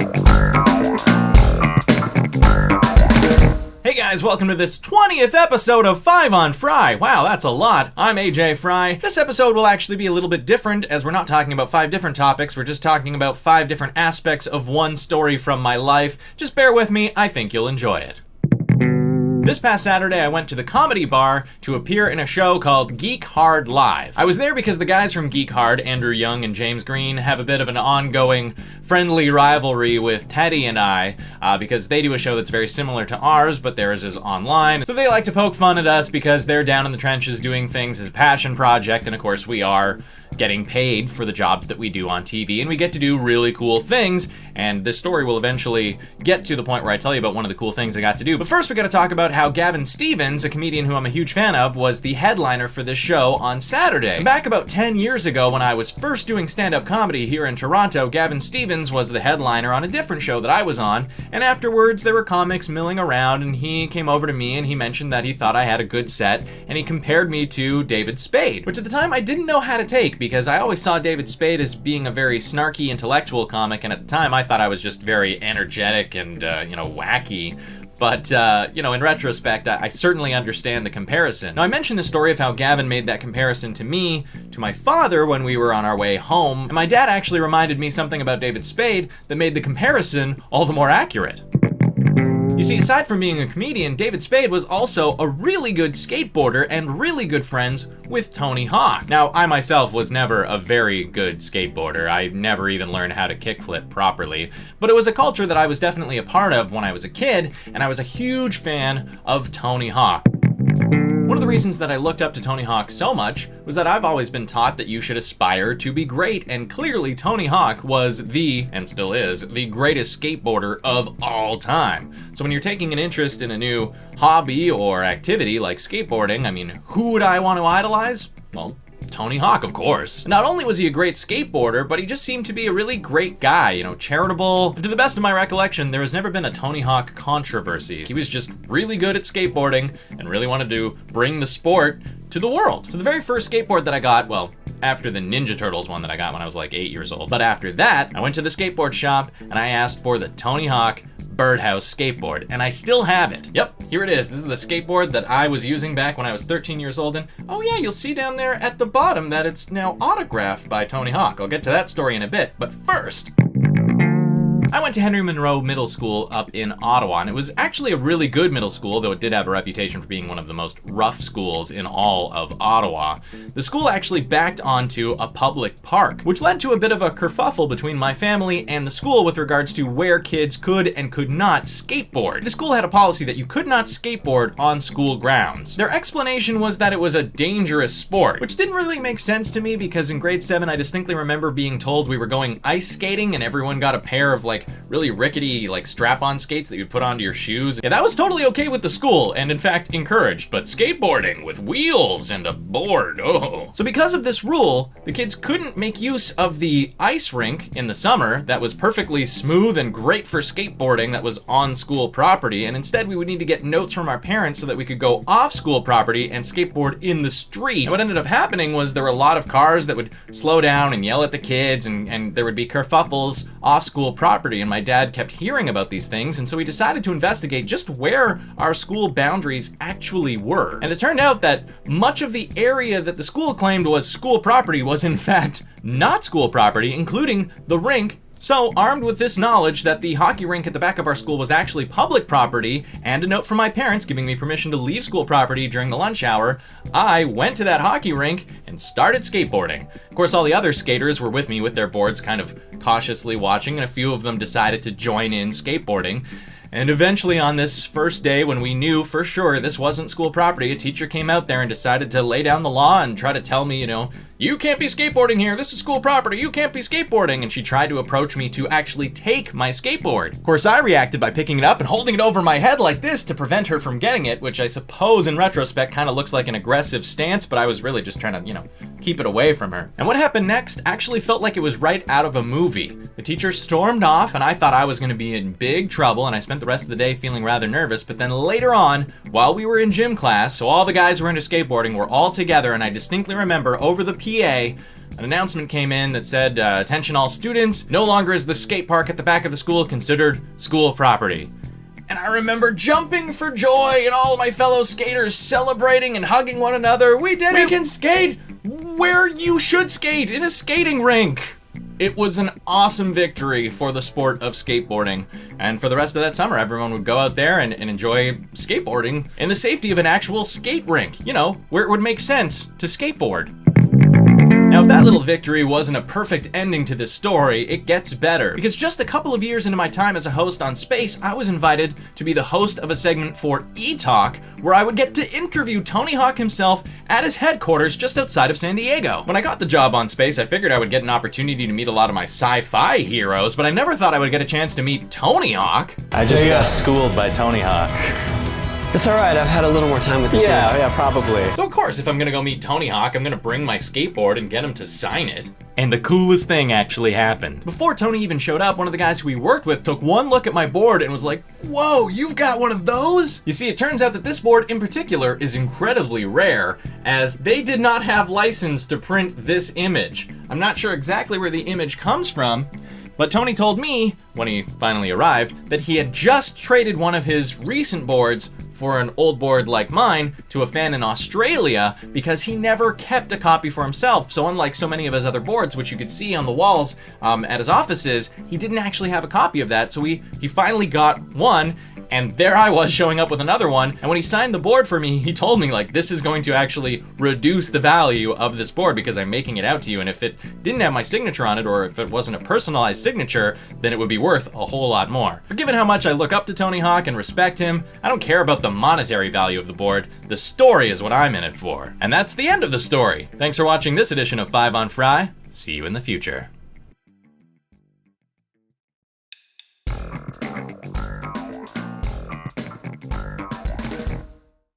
Hey guys, welcome to this 20th episode of 5 on Fry. Wow, that's a lot. I'm Ajay Fry. This episode will actually be a little bit different, as we're not talking about 5 different topics, we're just talking about 5 different aspects of one story from my life. Just bear with me, I think you'll enjoy it. This past Saturday, I went to the Comedy Bar to appear in a show called Geek Hard Live. I was there because the guys from Geek Hard, Andrew Young and James Green, have a bit of an ongoing friendly rivalry with Teddy and I, because they do a show that's very similar to ours, but theirs is online. So they like to poke fun at us because they're down in the trenches doing things as a passion project, and of course we are getting paid for the jobs that we do on TV, and we get to do really cool things, and this story will eventually get to the point where I tell you about one of the cool things I got to do. But first we gotta talk about how Gavin Stevens, a comedian who I'm a huge fan of, was the headliner for this show on Saturday. Back about 10 years ago, when I was first doing stand-up comedy here in Toronto, Gavin Stevens was the headliner on a different show that I was on, and afterwards there were comics milling around, and he came over to me and he mentioned that he thought I had a good set, and he compared me to David Spade, which at the time I didn't know how to take, because I always saw David Spade as being a very snarky intellectual comic, and at the time I thought I was just very energetic and, wacky. But, in retrospect, I certainly understand the comparison. Now, I mentioned the story of how Gavin made that comparison to me, to my father, when we were on our way home, and my dad actually reminded me something about David Spade that made the comparison all the more accurate. You see, aside from being a comedian, David Spade was also a really good skateboarder and really good friends with Tony Hawk. Now, I myself was never a very good skateboarder. I never even learned how to kickflip properly, but it was a culture that I was definitely a part of when I was a kid, and I was a huge fan of Tony Hawk. One of the reasons that I looked up to Tony Hawk so much was that I've always been taught that you should aspire to be great, and clearly Tony Hawk was and still is, the greatest skateboarder of all time. So when you're taking an interest in a new hobby or activity like skateboarding, I mean, who would I want to idolize? Well, Tony Hawk, of course. Not only was he a great skateboarder, but he just seemed to be a really great guy, charitable. And to the best of my recollection, there has never been a Tony Hawk controversy. He was just really good at skateboarding and really wanted to bring the sport to the world. So the very first skateboard that I got, well, after the Ninja Turtles one that I got when I was like 8 years old, but after that, I went to the skateboard shop and I asked for the Tony Hawk Birdhouse skateboard, and I still have it. Yep, here it is. This is the skateboard that I was using back when I was 13 years old, and oh yeah, you'll see down there at the bottom that it's now autographed by Tony Hawk. I'll get to that story in a bit, but first, I went to Henry Monroe Middle School up in Ottawa, and it was actually a really good middle school, though it did have a reputation for being one of the most rough schools in all of Ottawa. The school actually backed onto a public park, which led to a bit of a kerfuffle between my family and the school with regards to where kids could and could not skateboard. The school had a policy that you could not skateboard on school grounds. Their explanation was that it was a dangerous sport, which didn't really make sense to me because in grade 7 I distinctly remember being told we were going ice skating and everyone got a pair of really rickety strap-on skates that you put onto your shoes. Yeah, that was totally okay with the school and in fact encouraged, but skateboarding with wheels and a board, oh. So because of this rule, the kids couldn't make use of the ice rink in the summer that was perfectly smooth and great for skateboarding that was on school property, and instead we would need to get notes from our parents so that we could go off school property and skateboard in the street. And what ended up happening was there were a lot of cars that would slow down and yell at the kids, and there would be kerfuffles off school property, and my dad kept hearing about these things, and so he decided to investigate just where our school boundaries actually were. And it turned out that much of the area that the school claimed was school property was in fact not school property, including the rink. So, armed with this knowledge that the hockey rink at the back of our school was actually public property, and a note from my parents giving me permission to leave school property during the lunch hour, I went to that hockey rink and started skateboarding. Of course, all the other skaters were with me with their boards kind of cautiously watching, and a few of them decided to join in skateboarding. And eventually on this first day, when we knew for sure this wasn't school property, a teacher came out there and decided to lay down the law and try to tell me, you can't be skateboarding here, this is school property, you can't be skateboarding, and she tried to approach me to actually take my skateboard. Of course, I reacted by picking it up and holding it over my head like this to prevent her from getting it, which I suppose in retrospect kind of looks like an aggressive stance, but I was really just trying to, keep it away from her. And what happened next actually felt like it was right out of a movie. The teacher stormed off, and I thought I was going to be in big trouble, and I spent the rest of the day feeling rather nervous, but then later on, while we were in gym class, so all the guys who were into skateboarding were all together, and I distinctly remember over the PA, an announcement came in that said, attention all students, no longer is the skate park at the back of the school considered school property. And I remember jumping for joy and all of my fellow skaters celebrating and hugging one another. We did it! We can skate where you should skate, in a skating rink. It was an awesome victory for the sport of skateboarding. And for the rest of that summer, everyone would go out there and enjoy skateboarding in the safety of an actual skate rink. You know, where it would make sense to skateboard. Now, if that little victory wasn't a perfect ending to this story, it gets better. Because just a couple of years into my time as a host on Space, I was invited to be the host of a segment for E-Talk, where I would get to interview Tony Hawk himself at his headquarters just outside of San Diego. When I got the job on Space, I figured I would get an opportunity to meet a lot of my sci-fi heroes, but I never thought I would get a chance to meet Tony Hawk. I just got schooled by Tony Hawk. It's alright, I've had a little more time with this guy. Yeah, probably. So of course, if I'm gonna go meet Tony Hawk, I'm gonna bring my skateboard and get him to sign it. And the coolest thing actually happened. Before Tony even showed up, one of the guys who we worked with took one look at my board and was like, "Whoa, you've got one of those?" You see, it turns out that this board in particular is incredibly rare, as they did not have license to print this image. I'm not sure exactly where the image comes from, but Tony told me, when he finally arrived, that he had just traded one of his recent boards for an old board like mine to a fan in Australia because he never kept a copy for himself. So unlike so many of his other boards, which you could see on the walls at his offices, he didn't actually have a copy of that. So he finally got one, and there I was showing up with another one. And when he signed the board for me, he told me, like, this is going to actually reduce the value of this board because I'm making it out to you. And if it didn't have my signature on it, or if it wasn't a personalized signature, then it would be worth a whole lot more. But given how much I look up to Tony Hawk and respect him, I don't care about the monetary value of the board. The story is what I'm in it for. And that's the end of the story. Thanks for watching this edition of 5 on Fry. See you in the future.